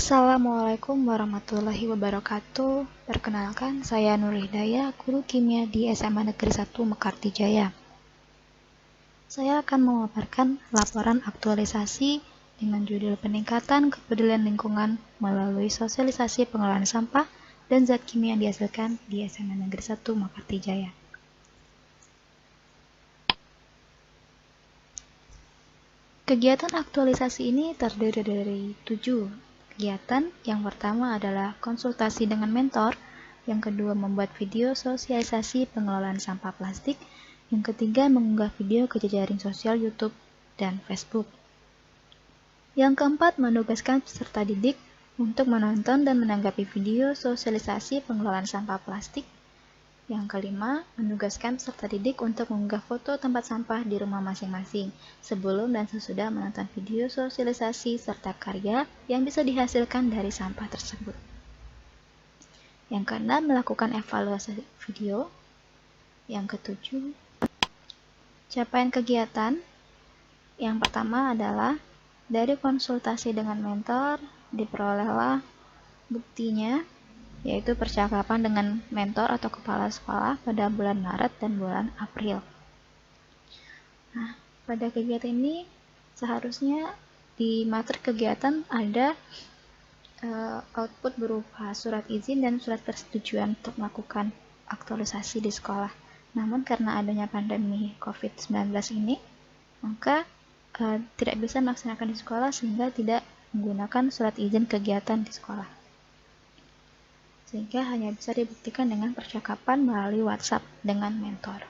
Assalamualaikum warahmatullahi wabarakatuh. Perkenalkan, saya Nur Hidayah, guru kimia di SMA Negeri 1 Mekarti Jaya. Saya akan memaparkan laporan aktualisasi dengan judul peningkatan kepedulian lingkungan melalui sosialisasi pengelolaan sampah dan zat kimia yang dihasilkan di SMA Negeri 1 Mekarti Jaya. Kegiatan aktualisasi ini terdiri dari 7 kegiatan. Yang pertama adalah konsultasi dengan mentor, yang kedua membuat video sosialisasi pengelolaan sampah plastik, yang ketiga mengunggah video ke jejaring sosial YouTube dan Facebook. Yang keempat menugaskan peserta didik untuk menonton dan menanggapi video sosialisasi pengelolaan sampah plastik. Yang kelima, menugaskan peserta didik untuk mengunggah foto tempat sampah di rumah masing-masing sebelum dan sesudah menonton video sosialisasi serta karya yang bisa dihasilkan dari sampah tersebut. Yang keenam, melakukan evaluasi video. Yang ketujuh, capaian kegiatan. Yang pertama adalah dari konsultasi dengan mentor diperolehlah buktinya, yaitu percakapan dengan mentor atau kepala sekolah pada bulan Maret dan bulan April. Nah, pada kegiatan ini seharusnya di materi kegiatan ada output berupa surat izin dan surat persetujuan untuk melakukan aktualisasi di sekolah. Namun karena adanya pandemi COVID-19 ini, maka tidak bisa melaksanakan di sekolah sehingga tidak menggunakan surat izin kegiatan di sekolah. Sehingga hanya bisa dibuktikan dengan percakapan melalui WhatsApp dengan mentor.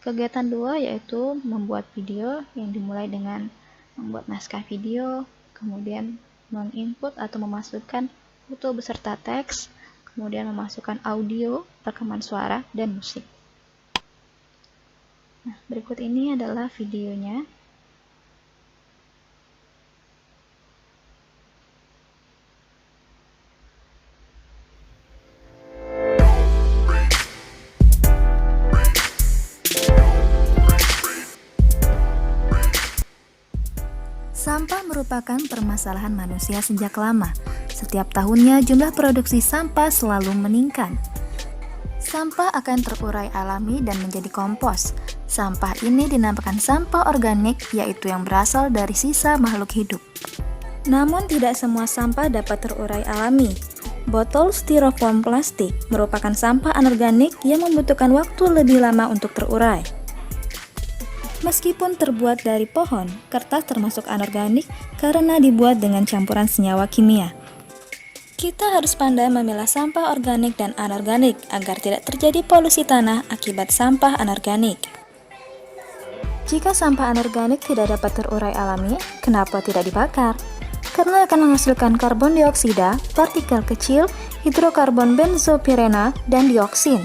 Kegiatan 2 yaitu membuat video, yang dimulai dengan membuat naskah video, kemudian menginput atau memasukkan foto beserta teks, kemudian memasukkan audio, rekaman suara, dan musik. Nah, berikut ini adalah videonya. Sampah merupakan permasalahan manusia sejak lama. Setiap tahunnya jumlah produksi sampah selalu meningkat. Sampah akan terurai alami dan menjadi kompos. Sampah ini dinamakan sampah organik, yaitu yang berasal dari sisa makhluk hidup. Namun tidak semua sampah dapat terurai alami. Botol styrofoam plastik merupakan sampah anorganik yang membutuhkan waktu lebih lama untuk terurai. Meskipun terbuat dari pohon, kertas termasuk anorganik karena dibuat dengan campuran senyawa kimia. Kita harus pandai memilah sampah organik dan anorganik agar tidak terjadi polusi tanah akibat sampah anorganik. Jika sampah anorganik tidak dapat terurai alami, kenapa tidak dibakar? Karena akan menghasilkan karbon dioksida, partikel kecil, hidrokarbon benzopirena, dan dioksin.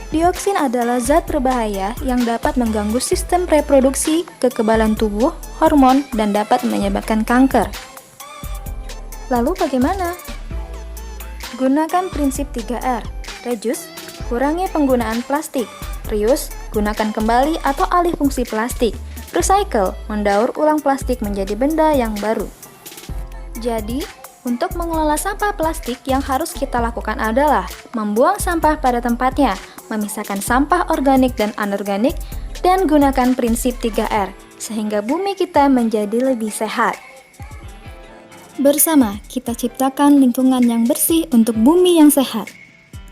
Dioksin adalah zat berbahaya yang dapat mengganggu sistem reproduksi, kekebalan tubuh, hormon, dan dapat menyebabkan kanker. Lalu bagaimana? Gunakan prinsip 3R. Reduce, kurangi penggunaan plastik. Reuse, gunakan kembali atau alih fungsi plastik. Recycle, mendaur ulang plastik menjadi benda yang baru. Jadi, untuk mengelola sampah plastik yang harus kita lakukan adalah membuang sampah pada tempatnya, memisahkan sampah organik dan anorganik, dan gunakan prinsip 3R, sehingga bumi kita menjadi lebih sehat. Bersama, kita ciptakan lingkungan yang bersih untuk bumi yang sehat.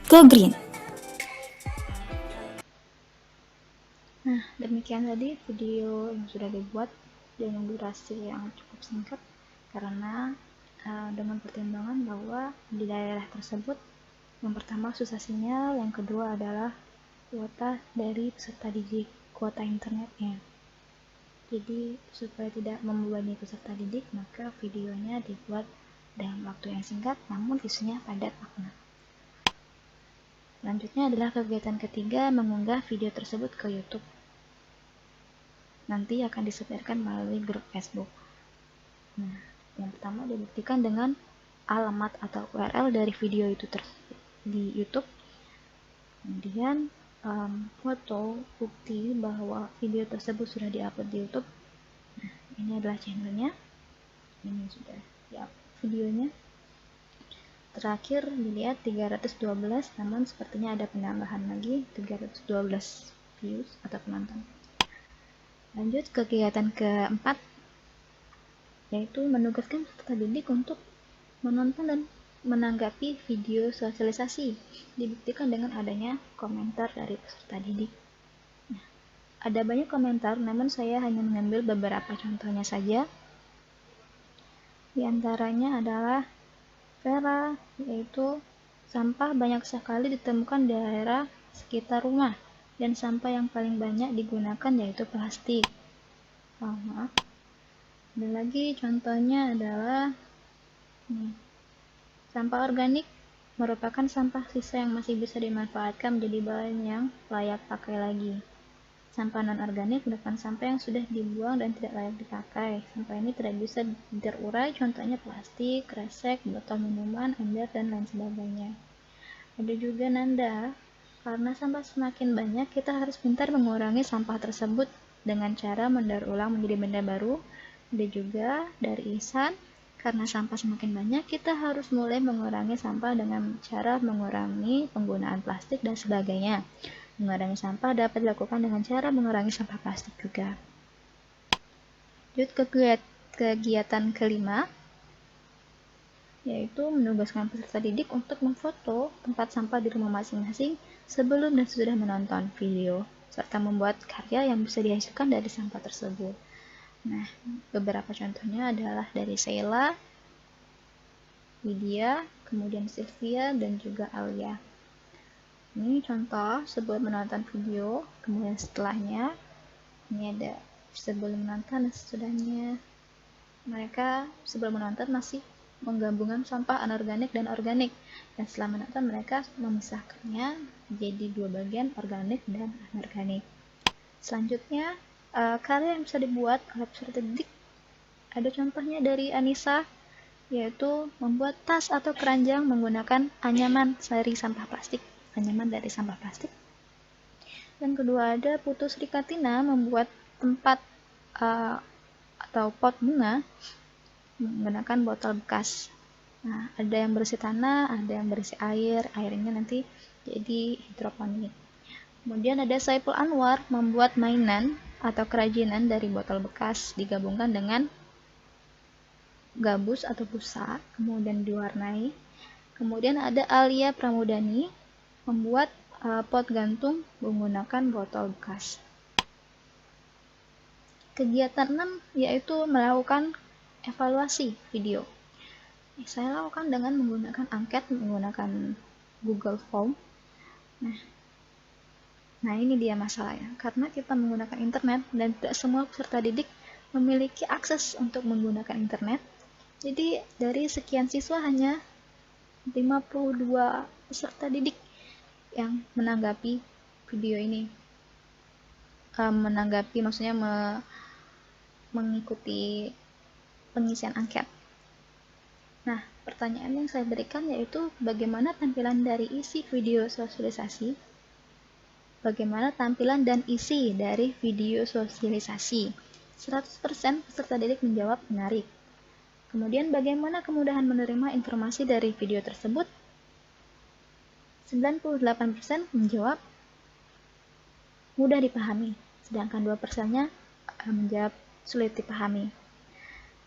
Go Green! Nah, demikian tadi video yang sudah dibuat dengan durasi yang cukup singkat, karena dengan pertimbangan bahwa di daerah tersebut yang pertama susah sinyal, yang kedua adalah kuota dari peserta didik, kuota internetnya. Jadi supaya tidak membebani peserta didik, maka videonya dibuat dalam waktu yang singkat namun isinya padat makna. Selanjutnya adalah kegiatan ketiga, mengunggah video tersebut ke YouTube. Nanti akan disebarkan melalui grup Facebook. Nah, yang pertama dibuktikan dengan alamat atau URL dari video itu di YouTube. Kemudian foto bukti bahwa video tersebut sudah diupload di YouTube. Nah, ini adalah channelnya. Ini sudah videonya. Terakhir dilihat 312, namun sepertinya ada penambahan lagi 312 views atau penonton. Lanjut ke kegiatan keempat, yaitu menugaskan peserta didik untuk menonton dan menanggapi video sosialisasi. Dibuktikan dengan adanya komentar dari peserta didik. Nah, ada banyak komentar, namun saya hanya mengambil beberapa contohnya saja. Di antaranya adalah Vera, yaitu sampah banyak sekali ditemukan di daerah sekitar rumah, dan sampah yang paling banyak digunakan yaitu plastik. Maaf. Dan lagi contohnya adalah sampah organik merupakan sampah sisa yang masih bisa dimanfaatkan menjadi bahan yang layak pakai lagi. Sampah non-organik merupakan sampah yang sudah dibuang dan tidak layak dipakai. Sampah ini tidak bisa terurai, contohnya plastik, kresek, botol minuman, ember, dan lain sebagainya. Ada juga Nanda, karena sampah semakin banyak, kita harus pintar mengurangi sampah tersebut dengan cara mendaur ulang menjadi benda baru. Ada juga dari Ihsan, karena sampah semakin banyak, kita harus mulai mengurangi sampah dengan cara mengurangi penggunaan plastik dan sebagainya. Mengurangi sampah dapat dilakukan dengan cara mengurangi sampah plastik juga. Lanjut ke kegiatan kelima, yaitu menugaskan peserta didik untuk memfoto tempat sampah di rumah masing-masing sebelum dan sesudah menonton video, serta membuat karya yang bisa dihasilkan dari sampah tersebut. Nah, beberapa contohnya adalah dari Sheila, Widya, kemudian Sylvia, dan juga Alia. Ini contoh sebelum menonton video, kemudian setelahnya. Ini ada sebelum menonton dan sesudahnya. Mereka sebelum menonton masih menggabungkan sampah anorganik dan organik, dan setelah menonton mereka memisahkannya menjadi dua bagian, organik dan anorganik. Selanjutnya, karya yang bisa dibuat oleh peserta didik. Ada contohnya dari Anissa, yaitu membuat tas atau keranjang menggunakan anyaman dari sampah plastik. Dan kedua ada Putu Sri Katina membuat tempat atau pot bunga menggunakan botol bekas. Nah, ada yang berisi tanah, ada yang berisi air, airnya nanti jadi hidroponik. Kemudian ada Saiful Anwar membuat mainan atau kerajinan dari botol bekas digabungkan dengan gabus atau busa, kemudian diwarnai. Kemudian ada Alia Pramudani membuat pot gantung menggunakan botol bekas. Kegiatan 6 yaitu melakukan evaluasi video. Saya lakukan dengan menggunakan angket, menggunakan Google Form. Nah ini dia masalahnya, karena kita menggunakan internet dan tidak semua peserta didik memiliki akses untuk menggunakan internet. Jadi dari sekian siswa hanya 52 peserta didik yang menanggapi video ini, maksudnya mengikuti pengisian angket. Nah, pertanyaan yang saya berikan yaitu bagaimana tampilan dari isi video sosialisasi? Bagaimana tampilan dan isi dari video sosialisasi? 100% peserta didik menjawab menarik. Kemudian bagaimana kemudahan menerima informasi dari video tersebut? 98% menjawab mudah dipahami, sedangkan 2%-nya menjawab sulit dipahami.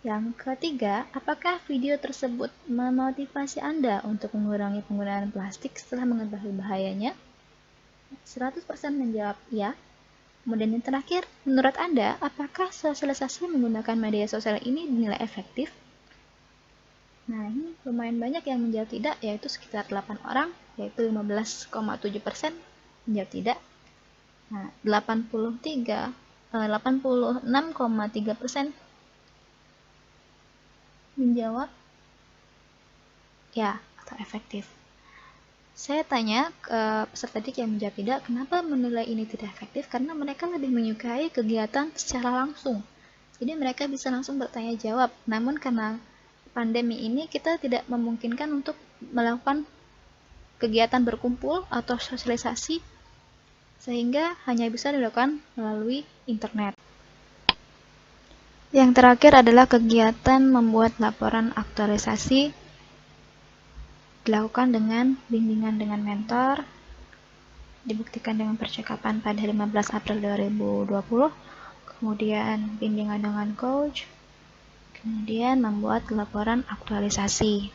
Yang ketiga, apakah video tersebut memotivasi Anda untuk mengurangi penggunaan plastik setelah mengetahui bahayanya? 100% menjawab ya. Kemudian yang terakhir, menurut Anda, apakah sosialisasi menggunakan media sosial ini dinilai efektif? Nah, ini lumayan banyak yang menjawab tidak, yaitu sekitar 8 orang, yaitu 15,7% menjawab tidak. Nah, 86,3% menjawab ya atau efektif. Saya tanya ke peserta didik yang menjawab tidak, kenapa menilai ini tidak efektif? Karena mereka lebih menyukai kegiatan secara langsung. Jadi mereka bisa langsung bertanya jawab. Namun karena pandemi ini kita tidak memungkinkan untuk melakukan kegiatan berkumpul atau sosialisasi, sehingga hanya bisa dilakukan melalui internet. Yang terakhir adalah kegiatan membuat laporan aktualisasi, dilakukan dengan bimbingan dengan mentor, dibuktikan dengan percakapan pada 15 April 2020, kemudian bimbingan dengan coach, kemudian membuat laporan aktualisasi.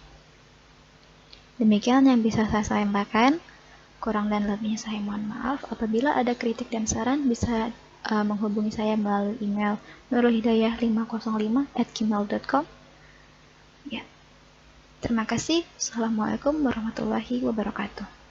Demikian yang bisa saya sampaikan. Kurang dan lebihnya saya mohon maaf. Apabila ada kritik dan saran, bisa menghubungi saya melalui email nurulhidayah505@gmail.com. Ya. Terima kasih. Assalamualaikum warahmatullahi wabarakatuh.